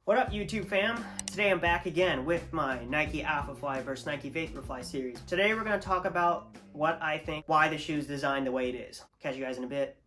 What up, YouTube fam? Today I'm back again with my Nike Alphafly versus Nike Vaporfly series. Today we're going to talk about what I think, why the shoe's designed the way it is. Catch you guys in a bit.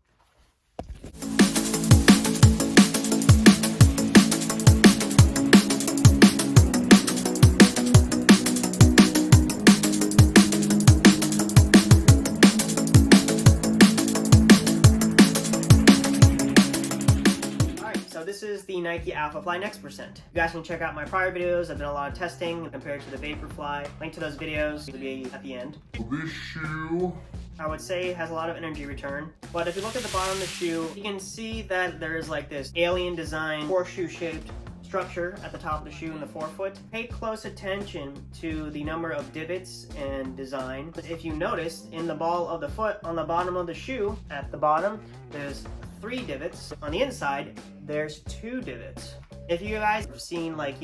This is the Nike Alphafly Next percent. You guys can check out my prior videos. I've done a lot of testing compared to the Vaporfly. Link to those videos will be at the end. This shoe, I would say, has a lot of energy return. But if you look at the bottom of the shoe, you can see that there's like this alien design horseshoe shaped structure at the top of the shoe in the forefoot. Pay close attention to the number of divots and design. If you notice, in the ball of the foot on the bottom of the shoe, at the bottom, there's 3 divots. On the inside, there's 2 divots. If you guys have seen, like,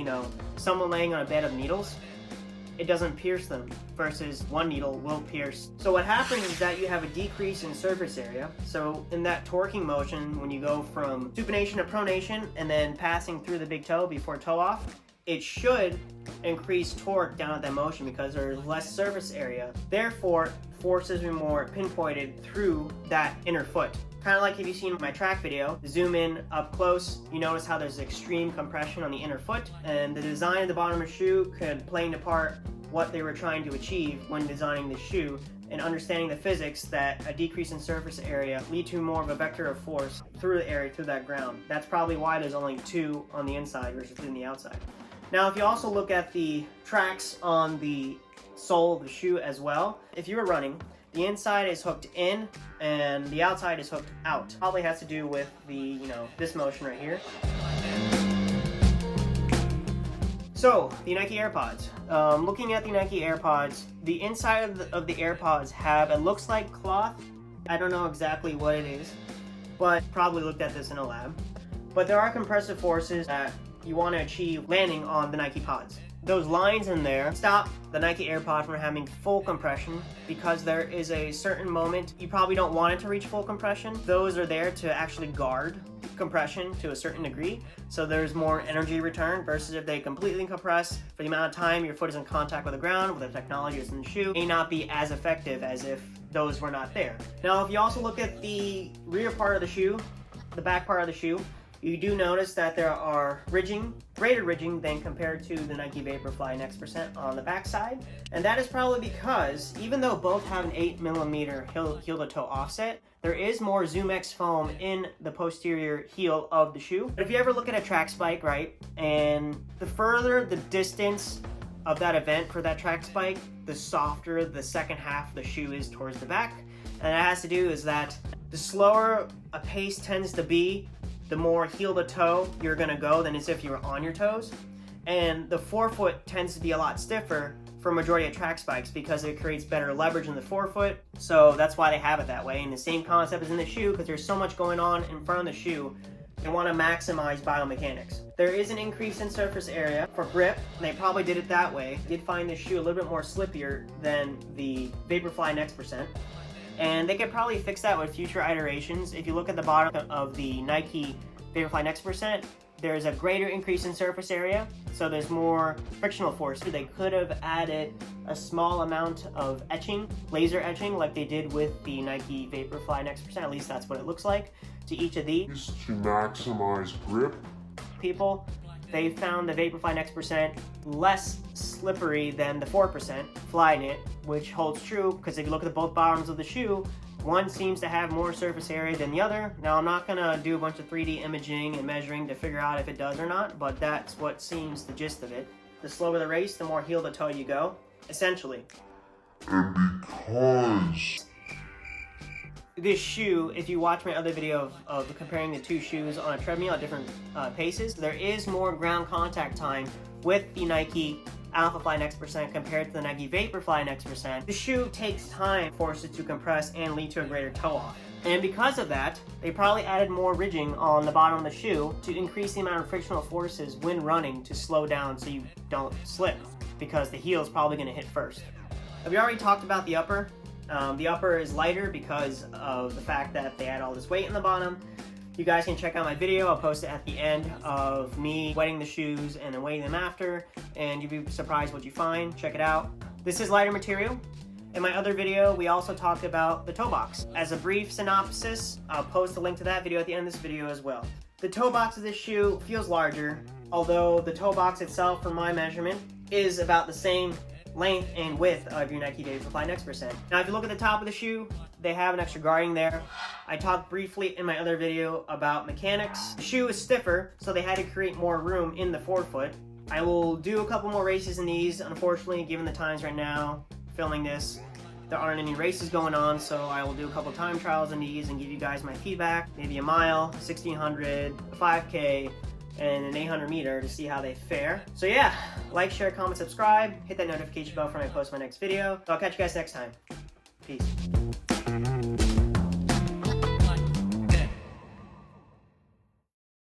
someone laying on a bed of needles, it doesn't pierce them, versus one needle will pierce. So what happens is that you have a decrease in surface area. So in that torquing motion, when you go from supination to pronation and then passing through the big toe before toe off, it should increase torque down at that motion because there's less surface area. Therefore, forces are more pinpointed through that inner foot. Kind of like if you've seen my track video, zoom in up close, you notice how there's extreme compression on the inner foot, and the design of the bottom of the shoe could play into part what they were trying to achieve when designing the shoe, and understanding the physics that a decrease in surface area lead to more of a vector of force through the area, through that ground. That's probably why there's only 2 on the inside versus 3 on the outside. Now, if you also look at the tracks on the sole of the shoe as well, if you were running, the inside is hooked in and the outside is hooked out. Probably has to do with the, this motion right here. So, the Nike AirPods. Looking at the Nike AirPods, the inside of the AirPods have, it looks like cloth. I don't know exactly what it is, but probably looked at this in a lab. But there are compressive forces that you want to achieve landing on the Nike pods. Those lines in there stop the Nike AirPod from having full compression because there is a certain moment you probably don't want it to reach full compression. Those are there to actually guard compression to a certain degree, so there's more energy return versus if they completely compress for the amount of time your foot is in contact with the ground, with the technology that's in the shoe, may not be as effective as if those were not there. Now, if you also look at the rear part of the shoe, the back part of the shoe, you do notice that there are greater ridging than compared to the Nike Vaporfly Next percent on the back side. And that is probably because even though both have an 8mm heel to toe offset, there is more ZOOMX foam in the posterior heel of the shoe. But if you ever look at a track spike, right, and the further the distance of that event for that track spike, the softer the second half of the shoe is towards the back. And that has to do is that the slower a pace tends to be, the more heel to toe you're gonna go than as if you were on your toes. And the forefoot tends to be a lot stiffer for majority of track spikes because it creates better leverage in the forefoot. So that's why they have it that way. And the same concept is in the shoe because there's so much going on in front of the shoe. They want to maximize biomechanics. There is an increase in surface area for grip, and they probably did it that way. Did find the shoe a little bit more slippier than the Vaporfly Next percent. And they could probably fix that with future iterations. If you look at the bottom of the Nike Vaporfly Next percent, there's a greater increase in surface area, so there's more frictional force. They could have added a small amount of etching, laser etching, like they did with the Nike Vaporfly Next percent, at least that's what it looks like, to each of these. to maximize grip. People, they found the Vaporfly Next percent less slippery than the 4% Flyknit, which holds true because if you look at both bottoms of the shoe, one seems to have more surface area than the other. Now, I'm not gonna do a bunch of 3D imaging and measuring to figure out if it does or not, but that's what seems the gist of it. The slower the race, the more heel to toe you go, essentially. And because This shoe, if you watch my other video of comparing the 2 shoes on a treadmill at different paces, there is more ground contact time with the Nike Alphafly Next percent compared to the Nike Vaporfly Next percent. The shoe takes time for it to compress and lead to a greater toe off. And because of that, they probably added more ridging on the bottom of the shoe to increase the amount of frictional forces when running to slow down so you don't slip, because the heel is probably going to hit first. We already talked about the upper. The upper is lighter because of the fact that they add all this weight in the bottom. You guys can check out my video. I'll post it at the end of me wetting the shoes and then weighing them after, and you'll be surprised what you find. Check it out. This is lighter material. In my other video, we also talked about the toe box. As a brief synopsis, I'll post a link to that video at the end of this video as well. The toe box of this shoe feels larger, although the toe box itself, for my measurement, is about the same length and width of your Nike Vaporfly Next percent. Now, if you look at the top of the shoe, they have an extra guarding there. I talked briefly in my other video about mechanics. The shoe is stiffer, so they had to create more room in the forefoot. I will do a couple more races in these. Unfortunately, given the times right now, filming this, there aren't any races going on, so I will do a couple time trials in these and give you guys my feedback. Maybe a mile, 1600, a 5K, and an 800 meter to see how they fare. So yeah, like, share, comment, subscribe, hit that notification bell for when I post my next video. So I'll catch you guys next time. Peace.